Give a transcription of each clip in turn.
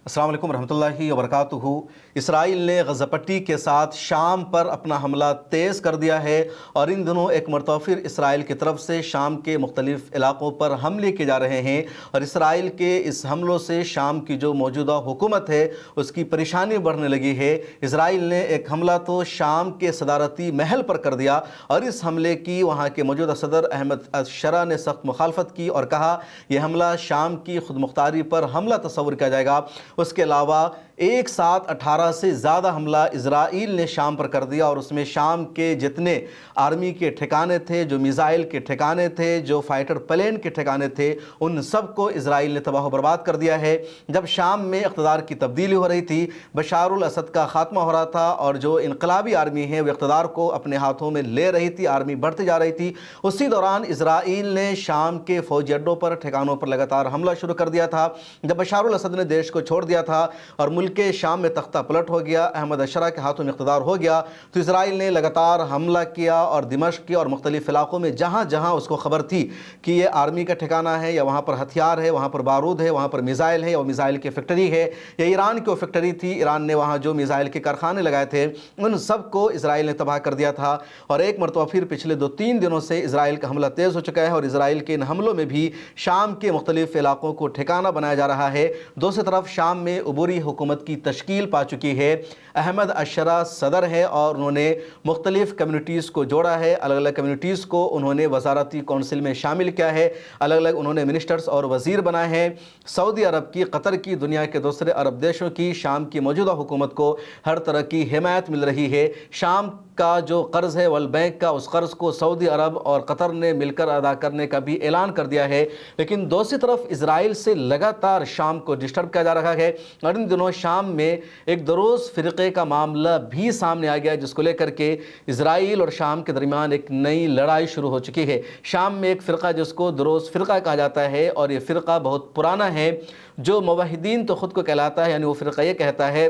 अस्सलाम वालेकुम रहमतुल्लाहि व बरकातुहू। इसराइल ने गज़ा पट्टी के साथ शाम पर अपना हमला तेज़ कर दिया है और इन दिनों एक मरतबा फिर इसराइल की तरफ से शाम के मुख्तलिफ़ इलाक़ों पर हमले किए जा रहे हैं और इसराइल के इस हमलों से शाम की जो मौजूदा हुकूमत है उसकी परेशानी बढ़ने लगी है। इसराइल ने एक हमला तो शाम के सदारती महल पर कर दिया और इस हमले की वहाँ के मौजूदा सदर अहमद अशरा ने सख्त मुखालफत की और कहा यह हमला शाम की खुद मुख्तारी पर हमला तस्वर किया जाएगा। उसके अलावा एक साथ 18 से ज़्यादा हमला इजराइल ने शाम पर कर दिया और उसमें शाम के जितने आर्मी के ठिकाने थे, जो मिसाइल के ठिकाने थे, जो फाइटर प्लेन के ठिकाने थे, उन सब को इजराइल ने तबाह बर्बाद कर दिया है। जब शाम में इक़्तिदार की तब्दीली हो रही थी, बशारुल असद का ख़ात्मा हो रहा था और जो इनकलाबी आर्मी है वो इक़्तिदार को अपने हाथों में ले रही थी, आर्मी बढ़ती जा रही थी, उसी दौरान इजराइल ने शाम के फ़ौजी अड्डों पर, ठिकानों पर लगातार हमला शुरू कर दिया था। जब बशारुल असद ने देश को छोड़ दिया था और मुल्क के शाम में तख्ता पलट हो गया, अहमद अशरा के हाथों में इक़्तिदार हो गया, तो इजराइल ने लगातार हमला किया और दिमश्क के और मुख्तलिफ़ इलाक़ों में जहाँ जहाँ उसको ख़बर थी कि ये आर्मी का ठिकाना है या वहाँ पर हथियार है, वहाँ पर बारूद है, वहाँ पर मिसाइल है या मिसाइल की फैक्ट्री है या ईरान की फैक्ट्री थी, ईरान ने वहाँ जो मिसाइल के कारखाने लगाए थे, उन सब को इजराइल ने तबाह कर दिया था। और एक मरतबा फिर पिछले 2-3 दिनों से इजराइल का हमला तेज़ हो चुका है और इजराइल के इन हमलों में भी शाम के मुख्तलिफ़ इलाक़ों को ठिकाना बनाया जा रहा है। दूसरी तरफ शाम में उबूरी हुकूमत की तश्कील पा चुकी है। अहमद अशरा सदर है और उन्होंने मुख्तलिफ़ कम्युनिटीज़ को जोड़ा है, अलग अलग कम्युनिटीज़ को उन्होंने वज़ारती कौंसिल में शामिल किया है, अलग अलग उन्होंने मिनिस्टर्स और वज़ीर बनाए हैं। सऊदी अरब की, कतर की, दुनिया के दूसरे अरब देशों की शाम की मौजूदा हुकूमत को हर तरह की हिमायत मिल रही है। शाम का जो कर्ज़ है वर्ल्ड बैंक का, उस कर्ज़ को सऊदी अरब और कतर ने मिलकर अदा करने का भी ऐलान कर दिया है। लेकिन दूसरी तरफ इजराइल से लगातार शाम को डिस्टर्ब किया जा रहा है और इन दिनों शाम में एक दरोज़ फ़िरक़े का मामला भी सामने आ गया जिसको लेकर के इजराइल और शाम के दरमियान एक नई लड़ाई शुरू हो चुकी है। शाम में एक फ़िरक़ा जिसको दरोज़ फ़िरक़ा कहा जाता है और ये फ़िरक़ा बहुत पुराना है, जो मुवहिदीन तो ख़ुद को कहलाता है, यानी वो फ़िरक़ा ये कहता है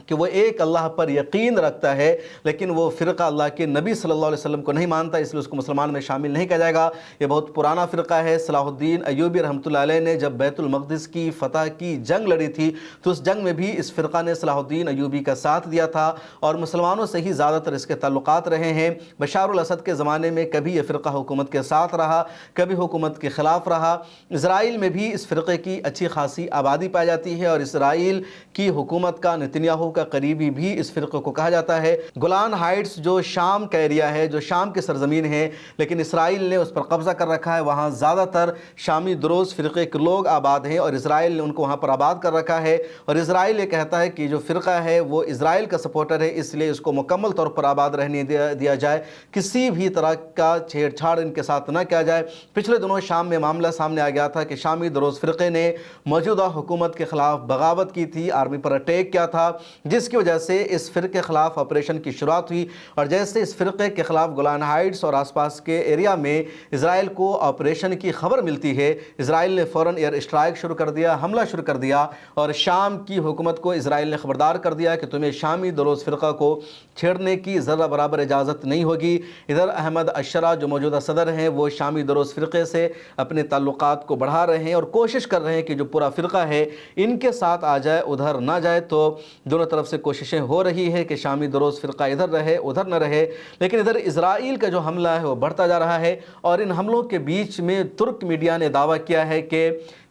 कि वो एक अल्लाह पर यकीन रखता है, लेकिन वो फ़िरक़ा अल्लाह के नबी सल्लल्लाहु अलैहि वसल्लम को नहीं मानता, इसलिए उसको मुसलमान में शामिल नहीं किया जाएगा। ये बहुत पुराना फ़िरक़ा है। सलाहुद्दीन अय्यूबी रहमतुल्लाह अलैह ने जब बैतुल मक़दिस की फ़तह की जंग लड़ी थी तो उस जंग में भी इस फ़िरक़ा ने सलाहुद्दीन अय्यूबी का साथ दिया था और मुसलमानों से ही ज़्यादातर इसके ताल्लुक़ात रहे हैं। बशारुल असद के ज़माने में कभी ये फ़िरक़ा हुकूमत के साथ रहा, कभी हुकूमत के ख़िलाफ़ रहा। इसराइल में भी इस फ़िरक़े की अच्छी खासी आबादी पाई जाती है और इसराइल की हुकूमत का, नेतन्याहू का करीबी भी इस फ़िरक़े को कहा जाता है। गोलान हाइट्स जो शाम का एरिया है, जो शाम की सरज़मीन है, लेकिन इसराइल ने उस पर कब्ज़ा कर रखा है। वहाँ ज़्यादातर शामी दरोज़ फ़िरक़े के लोग आबाद हैं और इसराइल ने उनको वहाँ पर आबाद कर रखा है और इसराइल ये कहता है कि जो फ़िरक़ा है वो इसराइल का सपोर्टर है, इसलिए इसको मुकम्मल तौर पर आबाद रहने दिया जाए, किसी भी तरह का छेड़छाड़ इनके साथ न किया जाए। पिछले दिनों शाम में मामला सामने आ गया था कि शामी दरोज़ फ़िरक़े ने मौजूदा हुकूमत के ख़िलाफ़ बगावत की थी, आर्मी पर अटैक किया था, जिसकी वजह से इस फ़िरक़े के ख़िलाफ़ ऑपरेशन की शुरुआत हुई और जैसे इस फ़िरक़े के ख़िलाफ़ गोलान हाइट्स और आसपास के एरिया में इजराइल को ऑपरेशन की खबर मिलती है, इजराइल ने फ़ौरन एयर स्ट्राइक शुरू कर दिया, हमला शुरू कर दिया और शाम की हुकूमत को इजराइल ने ख़बरदार कर दिया कि तुम्हें शामी दरोज़ फ़िरक़ा को छेड़ने की ज़रा बराबर इजाज़त नहीं होगी। इधर अहमद अशरा जो मौजूदा सदर हैं वो शामी दरोज़ फ़िरक़े से अपने ताल्लुक़ात को बढ़ा रहे हैं और कोशिश कर रहे हैं कि जो पूरा फ़िरक़ा है इनके साथ आ जाए, उधर ना जाए। तो दोनों तरफ से कोशिशें हो रही है कि शामी दरोज़ फ़िरक़ा इधर रहे, उधर न रहे, लेकिन इधर इजराइल का जो हमला है वो बढ़ता जा रहा है और इन हमलों के बीच में तुर्क मीडिया ने दावा किया है कि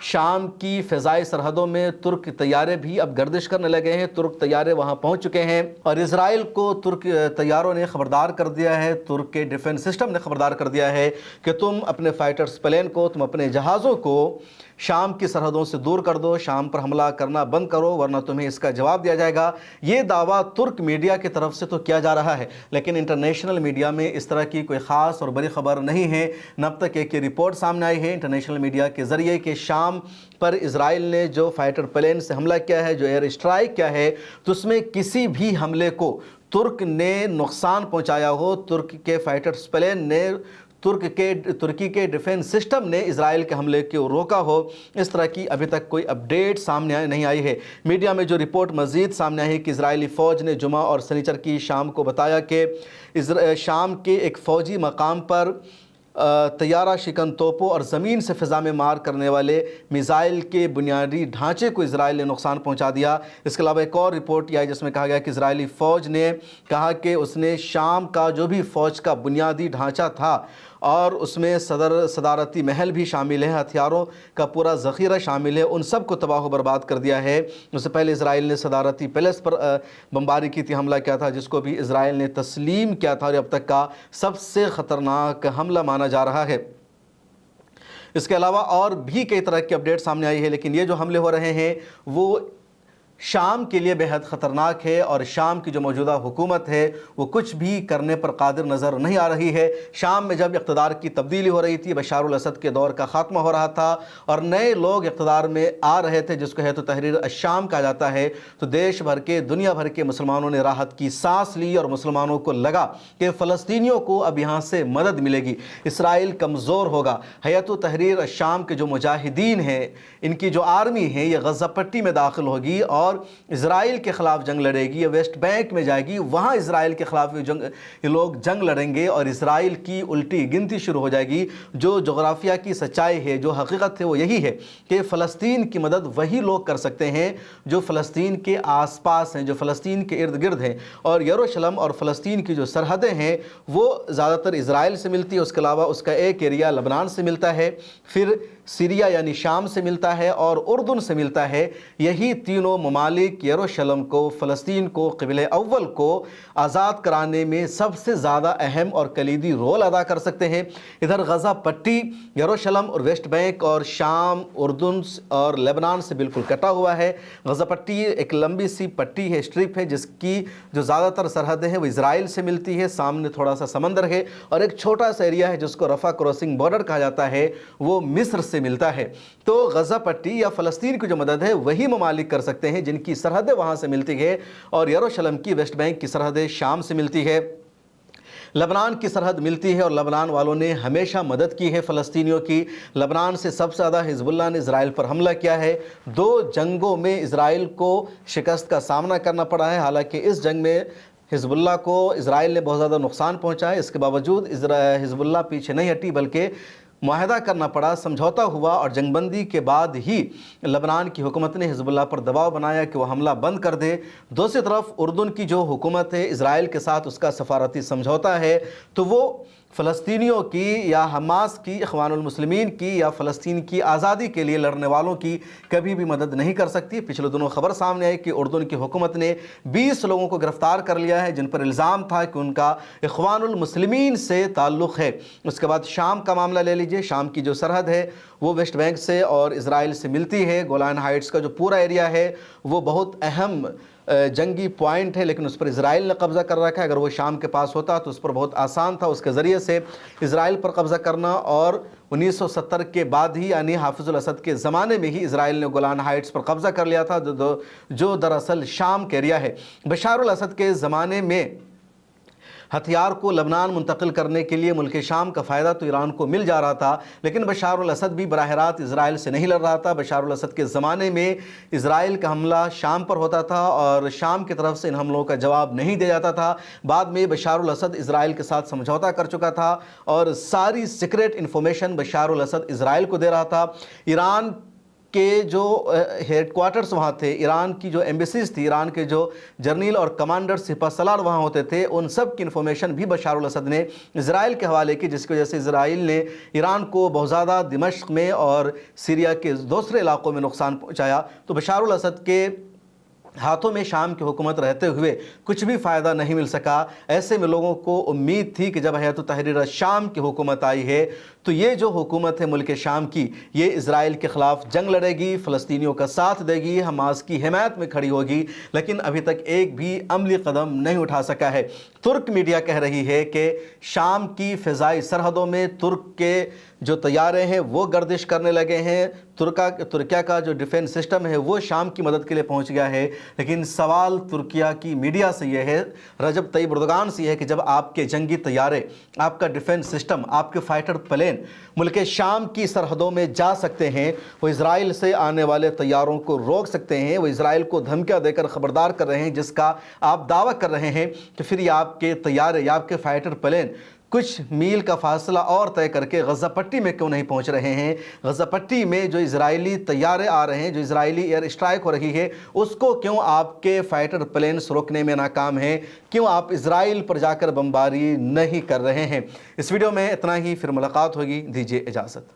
शाम की फ़िज़ाई सरहदों में तुर्क तैयारे भी अब गर्दिश करने लगे हैं, तुर्क तैयारे वहाँ पहुँच चुके हैं और इजराइल को तुर्क तैयारों ने ख़बरदार कर दिया है, तुर्क के डिफेंस सिस्टम ने ख़बरदार कर दिया है कि तुम अपने फ़ाइटर्स प्लेन को, तुम अपने जहाज़ों को शाम की सरहदों से दूर कर दो, शाम पर हमला करना बंद करो वरना तुम्हें इसका जवाब दिया जाएगा। ये दावा तुर्क मीडिया की तरफ से तो किया जा रहा है, लेकिन इंटरनेशनल मीडिया में इस तरह की कोई ख़ास और बड़ी ख़बर नहीं है। अब तक एक रिपोर्ट सामने आई है इंटरनेशनल मीडिया के ज़रिए कि शाम पर इजराइल ने जो फाइटर प्लेन से हमला किया है, जो एयर स्ट्राइक किया है, तो उसमें किसी भी हमले को तुर्क ने नुकसान पहुँचाया हो, तुर्क के फाइटर्स प्लेन ने, तुर्की के डिफेंस सिस्टम ने इजराइल के हमले को रोका हो, इस तरह की अभी तक कोई अपडेट सामने नहीं आई है। मीडिया में जो रिपोर्ट मज़ीद सामने आई है कि इजरायली फ़ौज ने जुमा और सनीचर की शाम को बताया कि शाम के एक फ़ौजी मकाम पर طیارہ شکن توپوں اور زمین سے فضا میں مار کرنے والے میزائل کے بنیادی ڈھانچے کو اسرائیل نے نقصان پہنچا دیا۔ اس کے علاوہ ایک اور رپورٹ یہ آئی جس میں کہا گیا کہ اسرائیلی فوج نے کہا کہ اس نے شام کا جو بھی فوج کا بنیادی ڈھانچہ تھا اور اس میں صدارتی محل بھی شامل ہے، ہتھیاروں کا پورا ذخیرہ شامل ہے، ان سب کو تباہ و برباد کر دیا ہے۔ اس سے پہلے اسرائیل نے صدارتی پیلس پر بمباری کی تھی، حملہ کیا تھا، جس کو بھی اسرائیل نے تسلیم کیا تھا اور اب تک کا سب سے خطرناک حملہ مانا جا رہا ہے۔ اس کے علاوہ اور بھی کئی طرح کی اپڈیٹ سامنے آئی ہے، لیکن یہ جو حملے ہو رہے ہیں وہ شام کے لیے بہت خطرناک ہے اور شام کی جو موجودہ حکومت ہے وہ کچھ بھی کرنے پر قادر نظر نہیں آ رہی ہے۔ شام میں جب اقتدار کی تبدیلی ہو رہی تھی، بشار الاسد کے دور کا خاتمہ ہو رہا تھا اور نئے لوگ اقتدار میں آ رہے تھے، جس کو ہے تو تحریر الشام کہا جاتا ہے، تو دیش بھر کے دنیا بھر کے مسلمانوں نے راحت کی سانس لی اور مسلمانوں کو لگا کہ فلسطینیوں کو اب یہاں سے مدد ملے گی، اسرائیل کمزور ہوگا۔ ہیئت تحریر الشام کے جو مجاہدین ہیں، ان کی جو آرمی ہے، یہ غزہ پٹی میں داخل ہوگی اور اسرائیل کے خلاف جنگ لڑے گی، یہ ویسٹ بینک میں جائے گی، وہاں اسرائیل کے خلاف یہ لوگ جنگ لڑیں گے اور اسرائیل کی الٹی گنتی شروع ہو جائے گی۔ جو جغرافیہ کی سچائی ہے، جو حقیقت ہے، وہ یہی ہے کہ فلسطین کی مدد وہی لوگ کر سکتے ہیں جو فلسطین کے آس پاس ہیں، جو فلسطین کے ارد گرد ہیں، اور یروشلم اور فلسطین کی جو سرحدیں ہیں وہ زیادہ تر اسرائیل سے ملتی ہے۔ اس کے علاوہ اس کا ایک ایریا لبنان سے ملتا ہے، پھر سیریا یعنی شام سے ملتا ہے اور اردن سے ملتا ہے۔ یہی تینوں ممالک یروشلم کو، فلسطین کو، قبلہ اول کو آزاد کرانے میں سب سے زیادہ اہم اور کلیدی رول ادا کر سکتے ہیں۔ ادھر غزہ پٹی یروشلم اور ویسٹ بینک اور شام، اردن اور لیبنان سے بالکل کٹا ہوا ہے۔ غزہ پٹی ایک لمبی سی پٹی ہے، اسٹرپ ہے، جس کی جو زیادہ تر سرحدیں ہیں وہ اسرائیل سے ملتی ہے، سامنے تھوڑا سا سمندر ہے، اور ایک چھوٹا سا ایریا ہے جس کو رفح کراسنگ بارڈر کہا جاتا ہے، وہ مصر سے ملتا ہے۔ تو غزہ پٹی یا فلسطین کی جو مدد ہے وہی ممالک کر سکتے ہیں جن کی سرحدیں وہاں سے ملتی ہے، اور یروشلم کی، ویسٹ بینک کی سرحدیں شام سے ملتی ہے، لبنان کی سرحد ملتی ہے، اور لبنان والوں نے ہمیشہ مدد کی ہے فلسطینیوں کی۔ لبنان سے سب سے زیادہ حزب اللہ نے اسرائیل پر حملہ کیا ہے۔ 2 جنگوں میں اسرائیل کو شکست کا سامنا کرنا پڑا ہے، حالانکہ اس جنگ میں حزب اللہ کو اسرائیل نے بہت زیادہ نقصان پہنچا ہے، اس کے باوجود حزب اللہ پیچھے نہیں ہٹی، بلکہ معاہدہ کرنا پڑا، سمجھوتا ہوا، اور جنگ بندی کے بعد ہی لبنان کی حکومت نے حزب اللہ پر دباؤ بنایا کہ وہ حملہ بند کر دے۔ دوسری طرف اردن کی جو حکومت ہے، اسرائیل کے ساتھ اس کا سفارتی سمجھوتا ہے، تو وہ فلسطینیوں کی یا حماس کی، اخوان المسلمین کی یا فلسطین کی آزادی کے لیے لڑنے والوں کی کبھی بھی مدد نہیں کر سکتی۔ پچھلے دنوں خبر سامنے آئی کہ اردن کی حکومت نے 20 لوگوں کو گرفتار کر لیا ہے جن پر الزام تھا کہ ان کا اخوان المسلمین سے تعلق ہے۔ اس کے بعد شام کا معاملہ لے لیجئے، شام کی جو سرحد ہے وہ ویسٹ بینک سے اور اسرائیل سے ملتی ہے۔ گولان ہائٹس کا جو پورا ایریا ہے وہ بہت اہم جنگی پوائنٹ ہے، لیکن اس پر اسرائیل نے قبضہ کر رکھا ہے۔ اگر وہ شام کے پاس ہوتا تو اس پر بہت آسان تھا اس کے ذریعے سے اسرائیل پر قبضہ کرنا، اور 1970 کے بعد ہی یعنی حافظ الاسد کے زمانے میں ہی اسرائیل نے گولان ہائٹس پر قبضہ کر لیا تھا، جو دراصل شام کا ایریا ہے۔ بشار الاسد کے زمانے میں ہتھیار کو لبنان منتقل کرنے کے لیے ملک شام کا فائدہ تو ایران کو مل جا رہا تھا، لیکن بشار الاسد بھی براہ راست اسرائیل سے نہیں لڑ رہا تھا۔ بشار الاسد کے زمانے میں اسرائیل کا حملہ شام پر ہوتا تھا اور شام کی طرف سے ان حملوں کا جواب نہیں دیا جاتا تھا۔ بعد میں بشار الاسد اسرائیل کے ساتھ سمجھوتا کر چکا تھا اور ساری سیکرٹ انفارمیشن بشار الاسد اسرائیل کو دے رہا تھا۔ ایران کے جو ہیڈ کوارٹرز وہاں تھے، ایران کی جو ایمبیسیز تھی، ایران کے جو جرنیل اور کمانڈر سپہ سالار وہاں ہوتے تھے، ان سب کی انفارمیشن بھی بشار الاسد نے اسرائیل کے حوالے کی، جس کی وجہ سے اسرائیل نے ایران کو بہت زیادہ دمشق میں اور سیریا کے دوسرے علاقوں میں نقصان پہنچایا۔ تو بشار الاسد کے ہاتھوں میں شام کی حکومت رہتے ہوئے کچھ بھی فائدہ نہیں مل سکا۔ ایسے میں لوگوں کو امید تھی کہ جب ہیئت تحریر الشام کی حکومت آئی ہے تو یہ جو حکومت ہے ملک شام کی، یہ اسرائیل کے خلاف جنگ لڑے گی، فلسطینیوں کا ساتھ دے گی، حماس کی حمایت میں کھڑی ہوگی، لیکن ابھی تک ایک بھی عملی قدم نہیں اٹھا سکا ہے۔ ترک میڈیا کہہ رہی ہے کہ شام کی فضائی سرحدوں میں ترک کے جو طیارے ہیں وہ گردش کرنے لگے ہیں، ترکیہ کا جو ڈیفنس سسٹم ہے وہ شام کی مدد کے لیے پہنچ گیا ہے۔ لیکن سوال ترکیہ کی میڈیا سے یہ ہے، رجب طیب اردگان سے یہ ہے کہ جب آپ کے جنگی طیارے، آپ کا ڈیفنس سسٹم، آپ کے فائٹر پلین ملک شام کی سرحدوں میں جا سکتے ہیں، وہ اسرائیل سے آنے والے طیاروں کو روک سکتے ہیں، وہ اسرائیل کو دھمکیاں دے کر خبردار کر رہے ہیں، جس کا آپ دعویٰ کر رہے ہیں کہ پھر یہ آپ کے طیارے یا آپ کے فائٹر پلین کچھ میل کا فاصلہ اور طے کر کے غزہ پٹی میں کیوں نہیں پہنچ رہے ہیں؟ غزہ پٹی میں جو اسرائیلی طیارے آ رہے ہیں، جو اسرائیلی ایئر اسٹرائک ہو رہی ہے، اس کو کیوں آپ کے فائٹر پلینس روکنے میں ناکام ہیں؟ کیوں آپ اسرائیل پر جا کر بمباری نہیں کر رہے ہیں؟ اس ویڈیو میں اتنا ہی، پھر ملاقات ہوگی، دیجیے اجازت۔